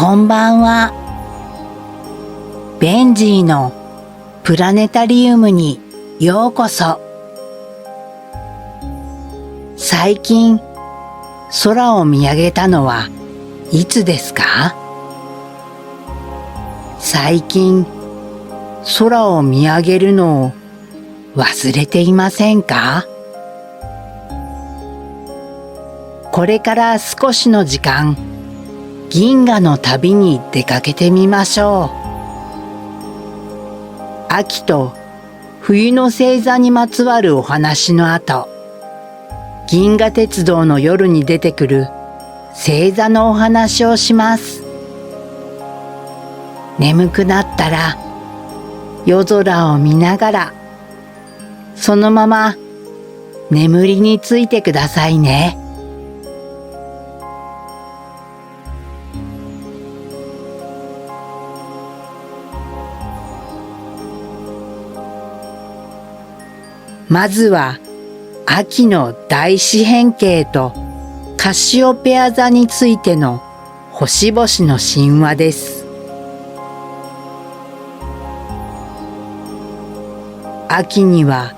こんばんは。ベンジーのプラネタリウムにようこそ。最近空を見上げたのはいつですか？最近空を見上げるのを忘れていませんか？これから少しの時間、銀河の旅に出かけてみましょう。秋と冬の星座にまつわるお話の後、銀河鉄道の夜に出てくる星座のお話をします。眠くなったら夜空を見ながら、そのまま眠りについてくださいね。まずは秋の大四辺形とカシオペア座についての星々の神話です。秋には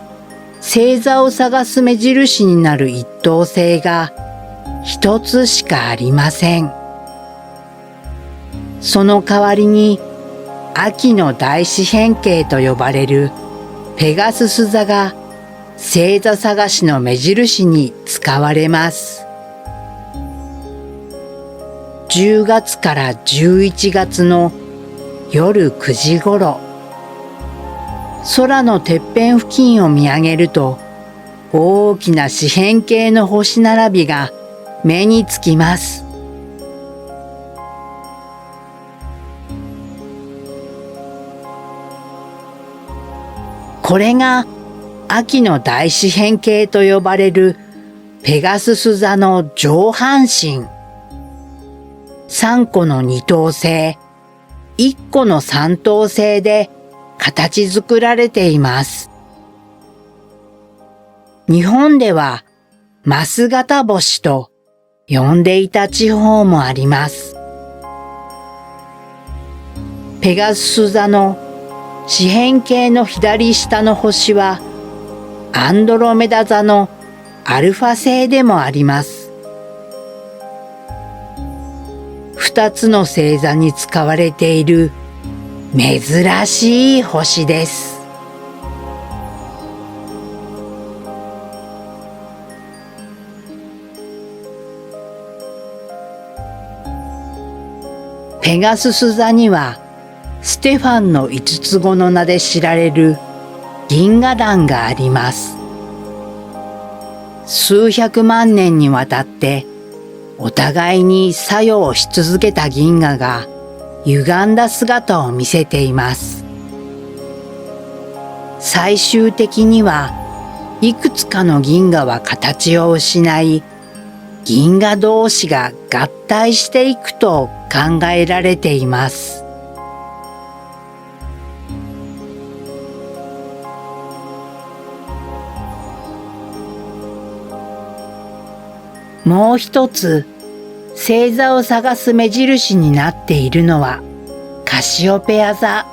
星座を探す目印になる一等星が一つしかありません。その代わりに秋の大四辺形と呼ばれるペガスス座が星座探しの目印に使われます。10月から11月の夜9時ごろ、空のてっぺん付近を見上げると、大きな四辺形の星並びが目につきます。これが秋の大四辺形と呼ばれるペガスス座の上半身。3個の二等星、1個の三等星で形作られています。日本ではマス型星と呼んでいた地方もあります。ペガスス座の四辺形の左下の星はアンドロメダ座のアルファ星でもあります。2つの星座に使われている珍しい星です。ペガスス座にはステファンの5つ子の名で知られる銀河団があります。数百万年にわたってお互いに作用し続けた銀河が歪んだ姿を見せています。最終的にはいくつかの銀河は形を失い、銀河同士が合体していくと考えられています。もう一つ、星座を探す目印になっているのはカシオペア座。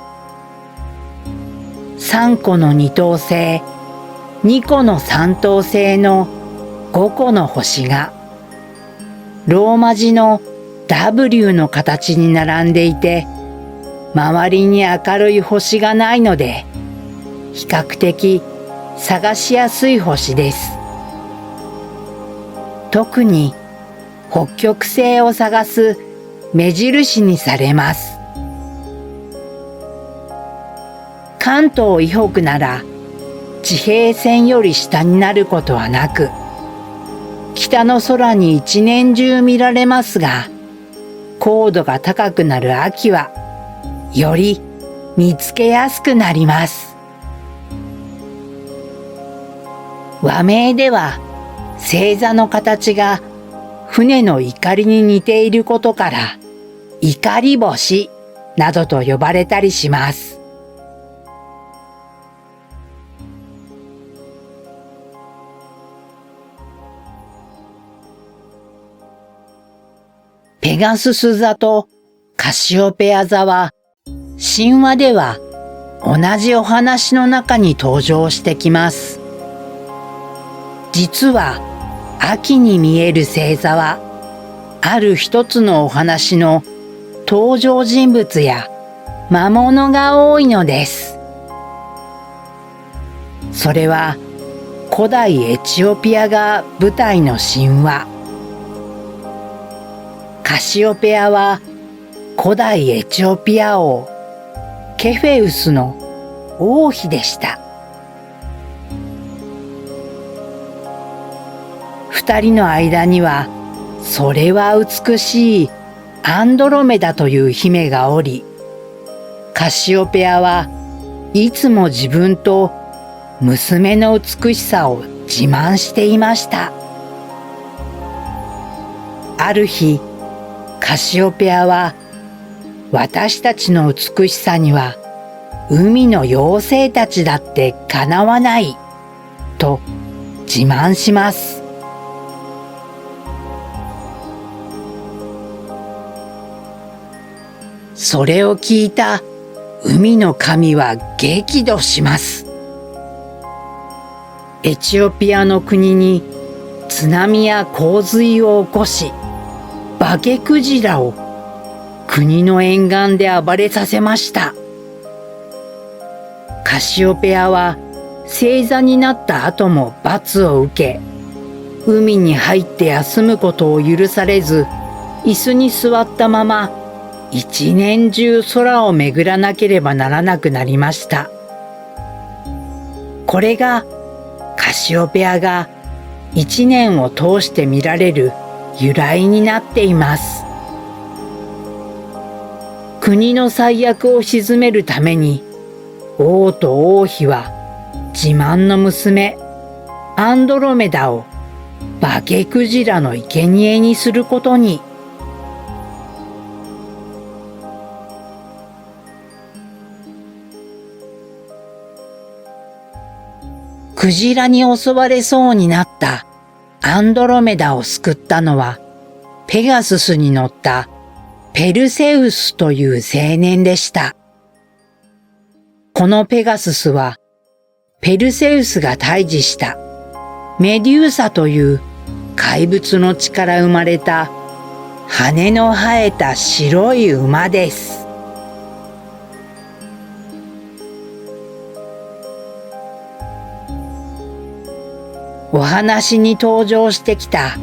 3個の二等星、2個の三等星の5個の星がローマ字の W の形に並んでいて、周りに明るい星がないので比較的探しやすい星です。特に北極星を探す目印にされます。関東以北なら地平線より下になることはなく、北の空に一年中見られますが、高度が高くなる秋はより見つけやすくなります。和名では星座の形が船の錨に似ていることから錨星などと呼ばれたりします。ペガスス座とカシオペア座は神話では同じお話の中に登場してきます。実は秋に見える星座はある一つのお話の登場人物や魔物が多いのです。それは古代エチオピアが舞台の神話。カシオペアは古代エチオピア王ケフェウスの王妃でした。二人の間にはそれは美しいアンドロメダという姫がおり、カシオペアはいつも自分と娘の美しさを自慢していました。ある日、カシオペアは私たちの美しさには海の妖精たちだってかなわないと自慢します。それを聞いた海の神は激怒します。エチオピアの国に津波や洪水を起こし、バケクジラを国の沿岸で暴れさせました。カシオペアは星座になった後も罰を受け、海に入って休むことを許されず、椅子に座ったまま一年中空を巡らなければならなくなりました。これがカシオペアが一年を通して見られる由来になっています。国の災厄を鎮めるために王と王妃は自慢の娘アンドロメダをバケクジラの生贄にすることに。クジラに襲われそうになったアンドロメダを救ったのはペガススに乗ったペルセウスという青年でした。このペガススはペルセウスが退治したメデューサという怪物の血から生まれた羽の生えた白い馬です。お話に登場してきた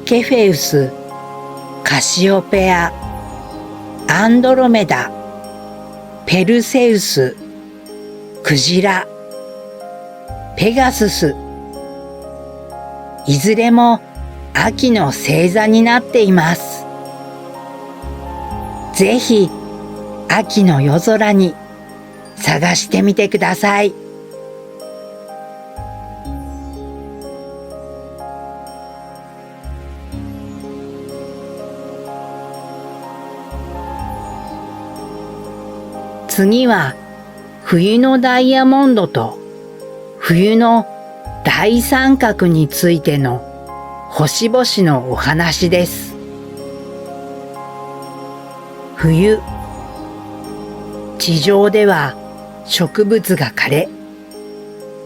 ケフェウス、カシオペア、アンドロメダ、ペルセウス、クジラ、ペガスス、いずれも秋の星座になっています。ぜひ秋の夜空に探してみてください。次は冬のダイヤモンドと冬の大三角についての星々のお話です。冬、地上では植物が枯れ、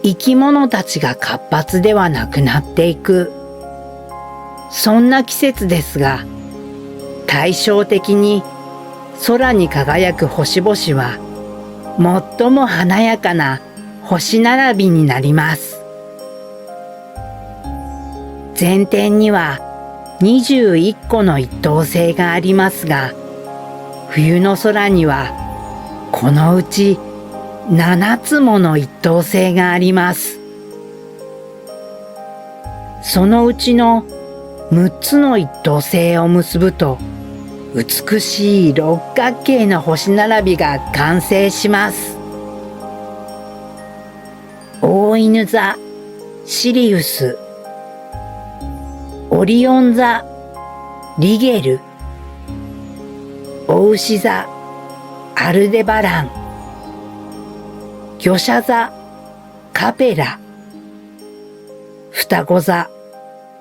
生き物たちが活発ではなくなっていく。そんな季節ですが、対照的に空に輝く星々は最も華やかな星並びになります。全天には21個の一等星がありますが、冬の空にはこのうち7つもの一等星があります。そのうちの6つの一等星を結ぶと、美しい六角形の星並びが完成します。大犬座シリウス、オリオン座リゲル、お牛座アルデバラン、魚舎座カペラ、双子座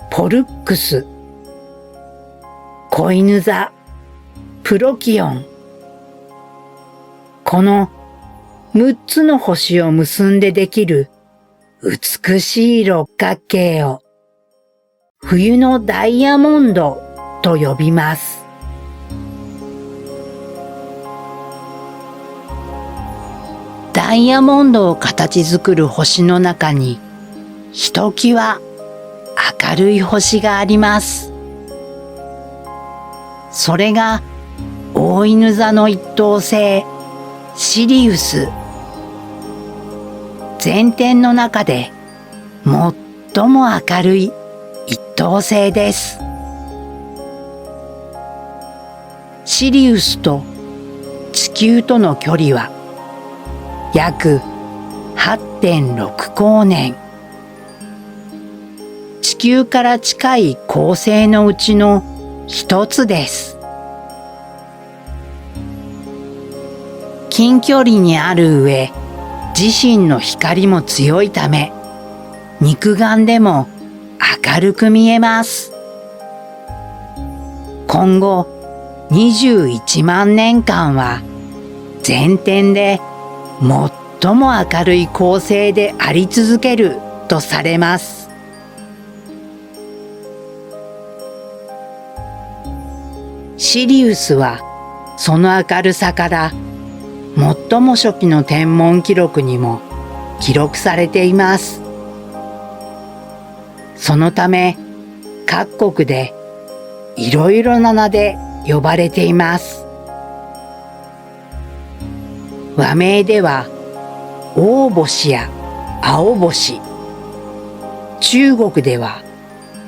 ポルックス、子犬座プロキオン。この6つの星を結んでできる美しい六角形を冬のダイヤモンドと呼びます。ダイヤモンドを形作る星の中にひときわ明るい星があります。それが大犬座の一等星シリウス。全天の中で最も明るい一等星です。シリウスと地球との距離は約 8.6 光年。地球から近い恒星のうちの一つです。近距離にある上、自身の光も強いため、肉眼でも明るく見えます。今後21万年間は全天で最も明るい恒星であり続けるとされます。シリウスはその明るさから最も初期の天文記録にも記録されています。そのため各国でいろいろな名で呼ばれています。和名では大星や青星、中国では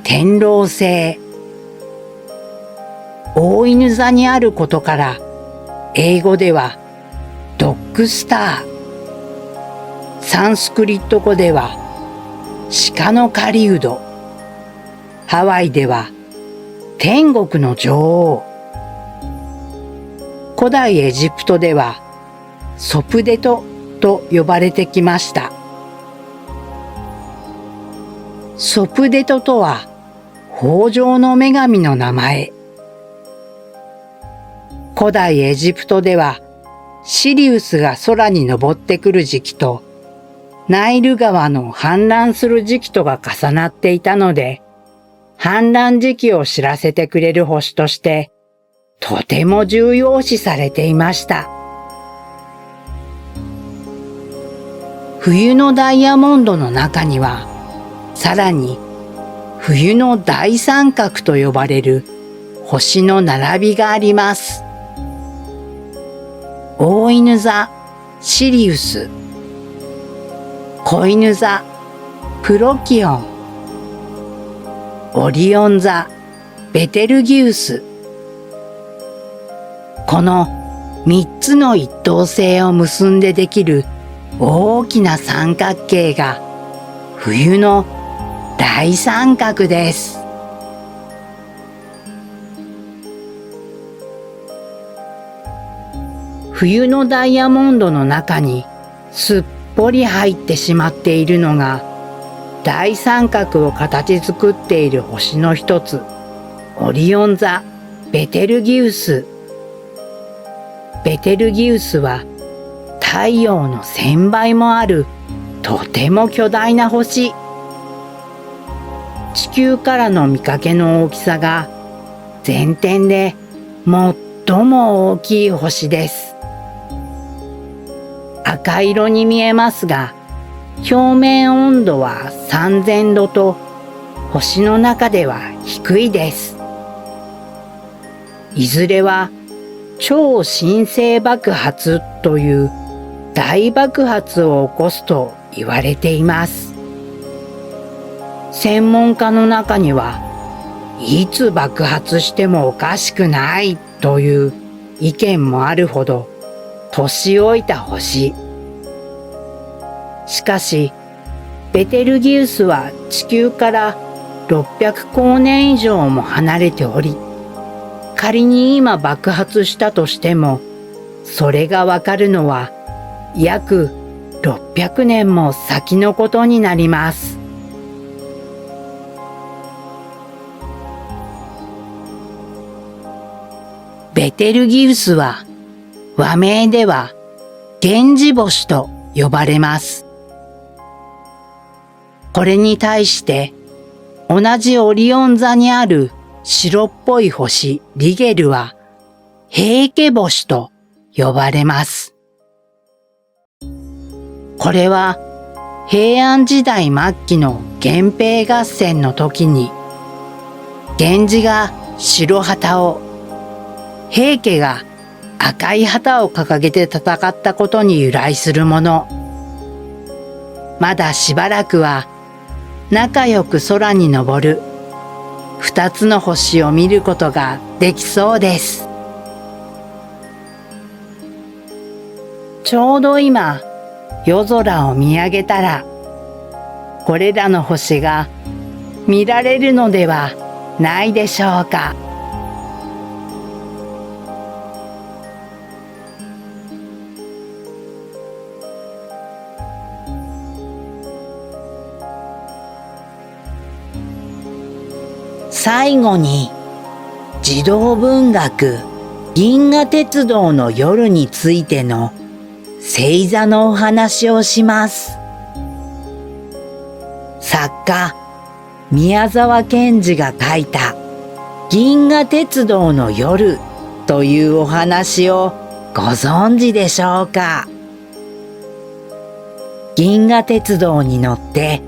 天狼星、大犬座にあることから英語ではドッグスター、サンスクリット語では鹿の狩人、ハワイでは天国の女王、古代エジプトではソプデトと呼ばれてきました。ソプデトとは豊穣の女神の名前。古代エジプトではシリウスが空に昇ってくる時期とナイル川の氾濫する時期とが重なっていたので、氾濫時期を知らせてくれる星としてとても重要視されていました。冬のダイヤモンドの中にはさらに冬の大三角と呼ばれる星の並びがあります。大犬座シリウス、子犬座プロキオン、オリオン座ベテルギウス。この3つの一等星を結んでできる大きな三角形が冬の大三角です。冬のダイヤモンドの中にすっぽり入ってしまっているのが大三角を形作っている星の一つ、オリオン座ベテルギウス。ベテルギウスは太陽の1000倍もあるとても巨大な星。地球からの見かけの大きさが全天で最も大きい星です。赤色に見えますが、表面温度は3000度と星の中では低いです。いずれは超新星爆発という大爆発を起こすと言われています。専門家の中にはいつ爆発してもおかしくないという意見もあるほど年老いた星。しかしベテルギウスは地球から600光年以上も離れており、仮に今爆発したとしてもそれがわかるのは約600年も先のことになります。ベテルギウスは和名では源氏星と呼ばれます。これに対して同じオリオン座にある白っぽい星リゲルは平家星と呼ばれます。これは平安時代末期の源平合戦の時に源氏が白旗を、平家が赤い旗を掲げて戦ったことに由来するもの。まだしばらくは仲良く空に昇る二つの星を見ることができそうです。ちょうど今、夜空を見上げたら、これらの星が見られるのではないでしょうか。最後に児童文学銀河鉄道の夜についての星座のお話をします。作家宮沢賢治が書いた銀河鉄道の夜というお話をご存知でしょうか。銀河鉄道に乗って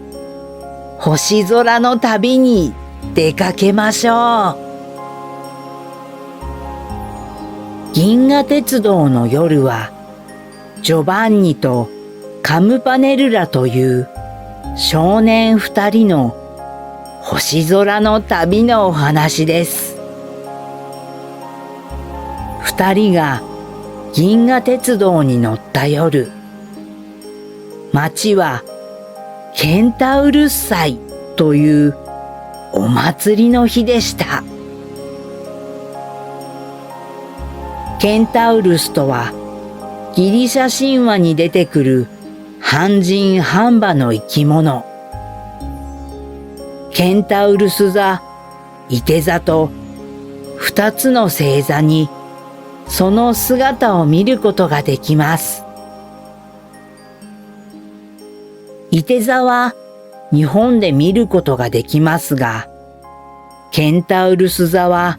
星空の旅に出かけましょう。銀河鉄道の夜はジョバンニとカムパネルラという少年二人の星空の旅のお話です。二人が銀河鉄道に乗った夜、街はケンタウルス祭というお祭りの日でした。ケンタウルスとはギリシャ神話に出てくる半人半馬の生き物。ケンタウルス座、いて座と二つの星座にその姿を見ることができます。いて座は日本で見ることができますが、ケンタウルス座は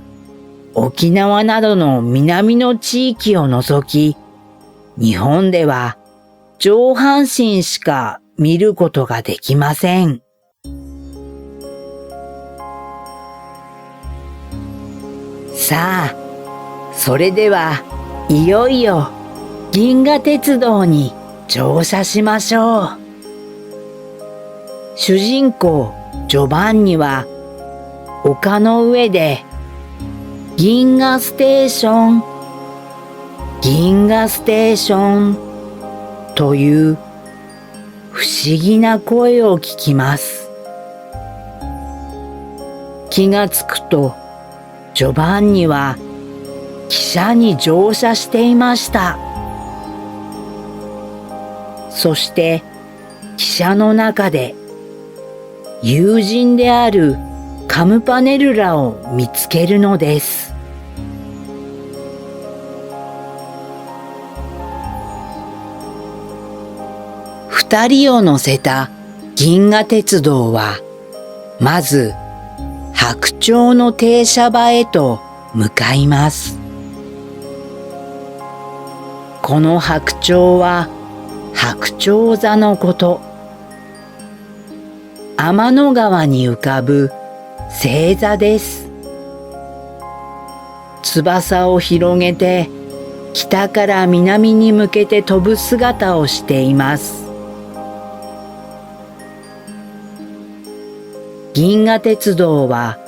沖縄などの南の地域を除き、日本では上半身しか見ることができません。さあ、それではいよいよ銀河鉄道に乗車しましょう。主人公ジョバンニは丘の上で銀河ステーション、銀河ステーションという不思議な声を聞きます。気がつくとジョバンニは汽車に乗車していました。そして汽車の中で友人であるカムパネルラを見つけるのです。二人を乗せた銀河鉄道は、まず白鳥の停車場へと向かいます。この白鳥は白鳥座のこと。天の川に浮かぶ星座です。翼を広げて北から南に向けて飛ぶ姿をしています。銀河鉄道は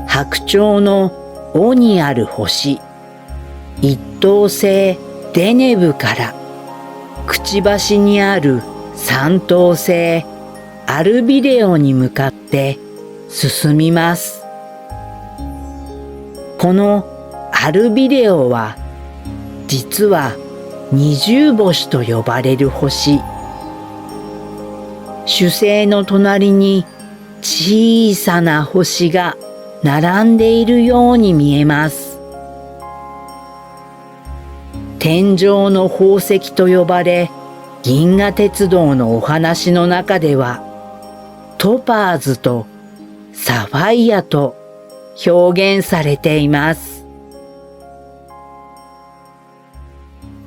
白鳥の尾にある星、一等星デネブからくちばしにある三等星アルビレオに向かって進みます。このアルビレオは実は二重星と呼ばれる星。主星の隣に小さな星が並んでいるように見えます。天上の宝石と呼ばれ、銀河鉄道のお話の中では、トパーズとサファイアと表現されています。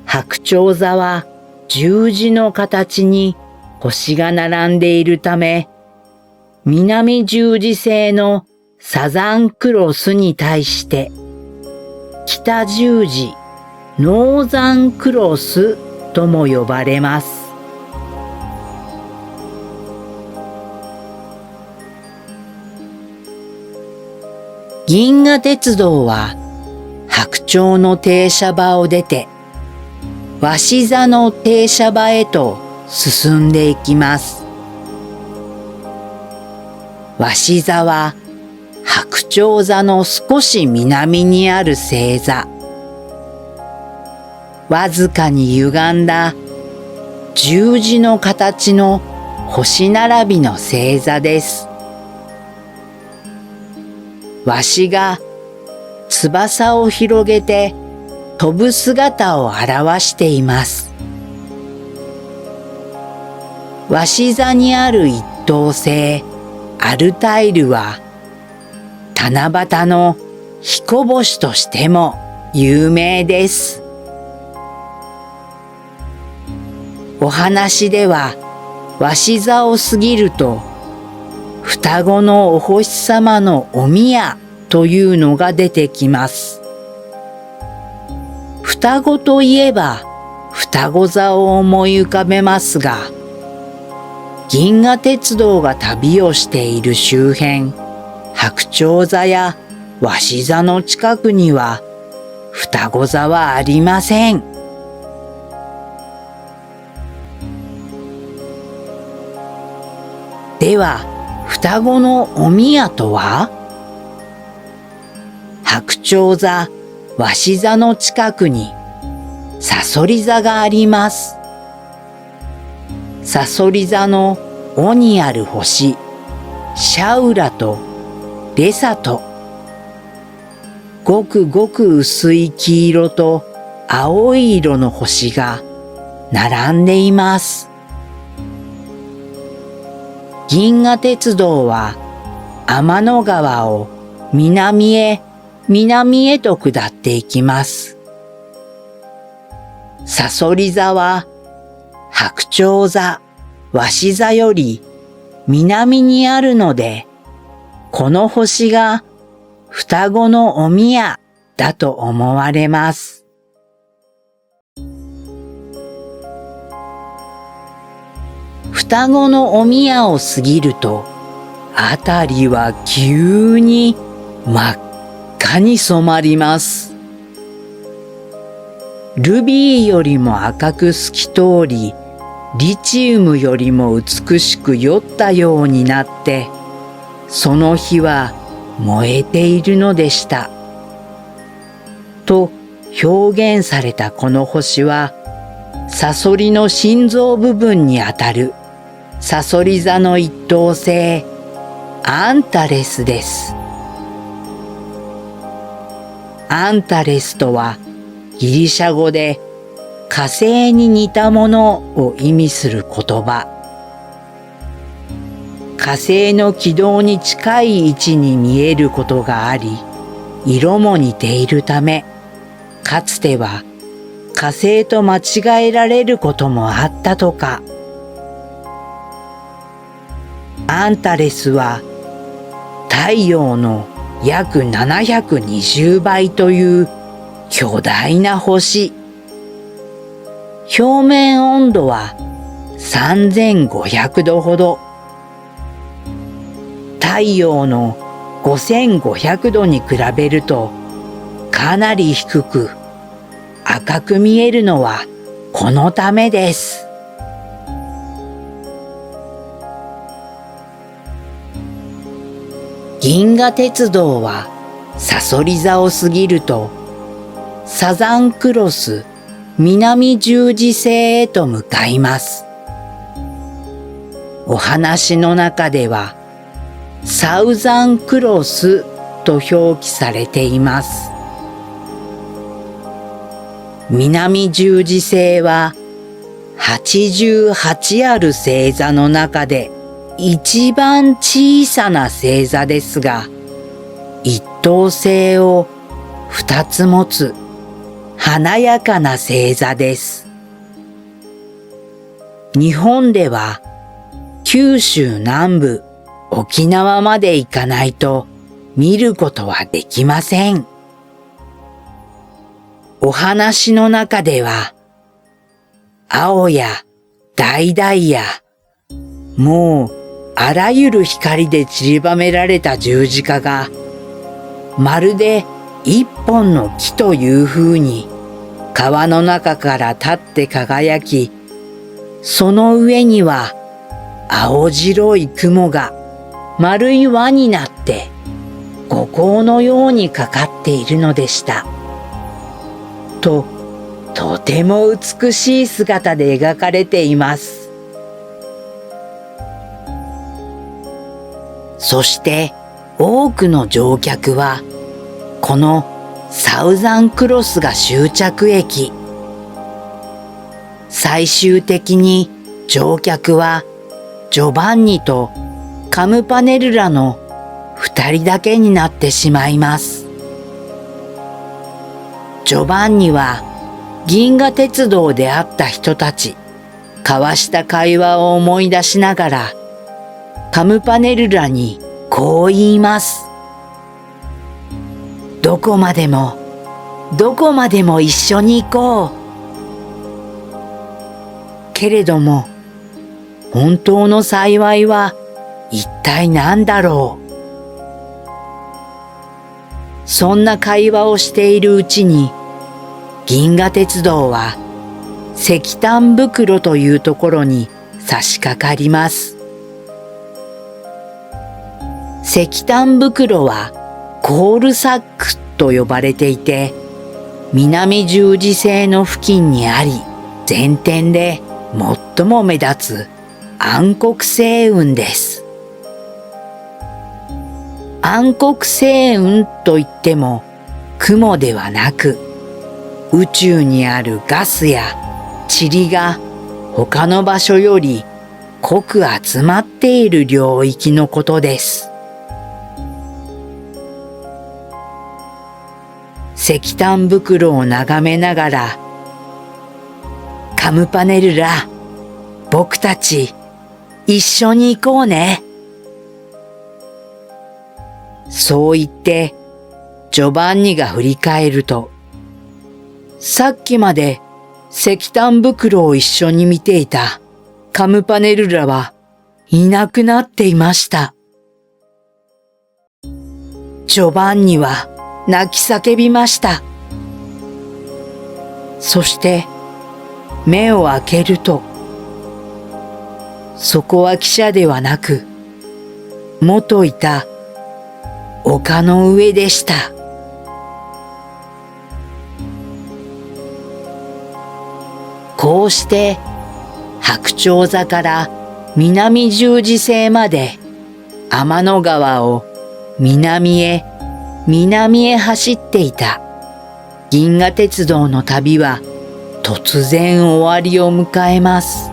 白鳥座は十字の形に星が並んでいるため、南十字星のサザンクロスに対して、北十字、ノーザンクロスとも呼ばれます。銀河鉄道は白鳥の停車場を出て、鷲座の停車場へと進んでいきます。鷲座は白鳥座の少し南にある星座。わずかに歪んだ十字の形の星並びの星座です。鷲が翼を広げて飛ぶ姿を表しています。鷲座にある一等星アルタイルは七夕の彦星としても有名です。お話では鷲座を過ぎると双子のお星様のお宮というのが出てきます。双子といえば双子座を思い浮かべますが、銀河鉄道が旅をしている周辺、白鳥座や鷲座の近くには双子座はありません。では、双子のお宮とは？白鳥座、鷲座の近くにさそり座があります。さそり座の尾にある星、シャウラとレサと、ごくごく薄い黄色と青い色の星が並んでいます。銀河鉄道は天の川を南へと下っていきます。さそり座は白鳥座、鷲座より南にあるので、この星が双子のお宮だと思われます。双子のお宮を過ぎると、あたりは急に真っ赤に染まります。ルビーよりも赤く透き通り、リチウムよりも美しく酔ったようになって、その火は燃えているのでした。と表現されたこの星は、さそりの心臓部分にあたるさそり座の一等星、アンタレスです。アンタレスとはギリシャ語で火星に似たものを意味する言葉。火星の軌道に近い位置に見えることがあり、色も似ているため、かつては火星と間違えられることもあったとか。アンタレスは太陽の約720倍という巨大な星。表面温度は3500度ほど。太陽の5500度に比べるとかなり低く、赤く見えるのはこのためです。銀河鉄道はさそり座を過ぎると、サザンクロス南十字星へと向かいます。お話の中ではサウザンクロスと表記されています。南十字星は88ある星座の中で一番小さな星座ですが、一等星を2つ持つ華やかな星座です。日本では九州南部、沖縄まで行かないと見ることはできません。お話の中では、青や橙や、もうあらゆる光で散りばめられた十字架が、まるで一本の木という風に川の中から立って輝き、その上には青白い雲が丸い輪になって五光のようにかかっているのでした。とても美しい姿で描かれています。そして多くの乗客はこのサウザンクロスが終着駅。最終的に乗客はジョバンニとカムパネルラの2人だけになってしまいます。ジョバンニは銀河鉄道で会った人たち、交わした会話を思い出しながら、カムパネルラにこう言います。どこまでも一緒に行こう。けれども、本当の幸いは一体何だろう。そんな会話をしているうちに、銀河鉄道は石炭袋というところに差し掛かります。石炭袋はコールサックと呼ばれていて、南十字星の付近にあり、全天で最も目立つ暗黒星雲です。暗黒星雲といっても雲ではなく、宇宙にあるガスや塵が他の場所より濃く集まっている領域のことです。石炭袋を眺めながら、カムパネルラ、僕たち一緒に行こうね。そう言って、ジョバンニが振り返ると、さっきまで石炭袋を一緒に見ていたカムパネルラはいなくなっていました。ジョバンニは泣き叫びました。そして目を開けると、そこは汽車ではなく、元いた丘の上でした。こうして白鳥座から南十字星まで天の川を南へ走っていた銀河鉄道の旅は突然終わりを迎えます。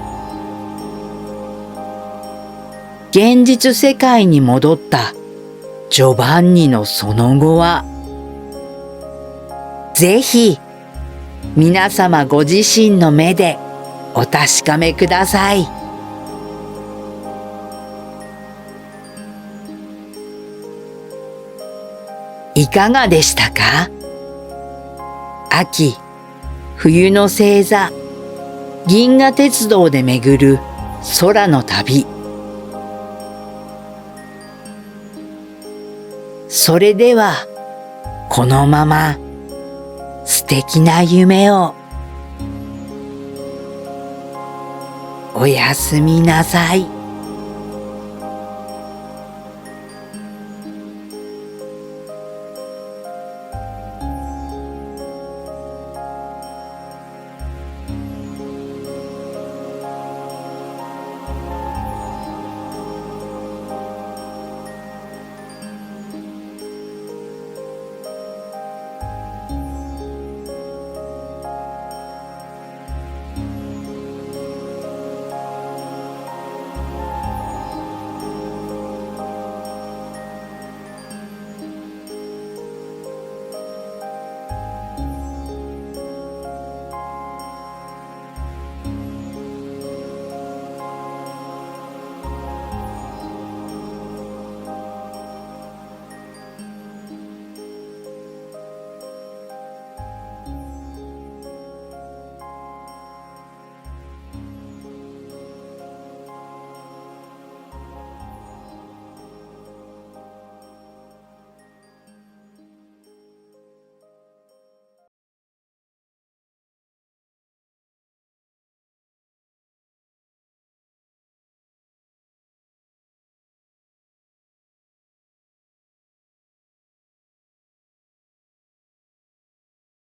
現実世界に戻ったジョバンニのその後は、ぜひ皆様ご自身の目でお確かめください。いかがでしたか？秋、冬の星座、銀河鉄道で巡る空の旅。それでは、このまま素敵な夢を。おやすみなさい。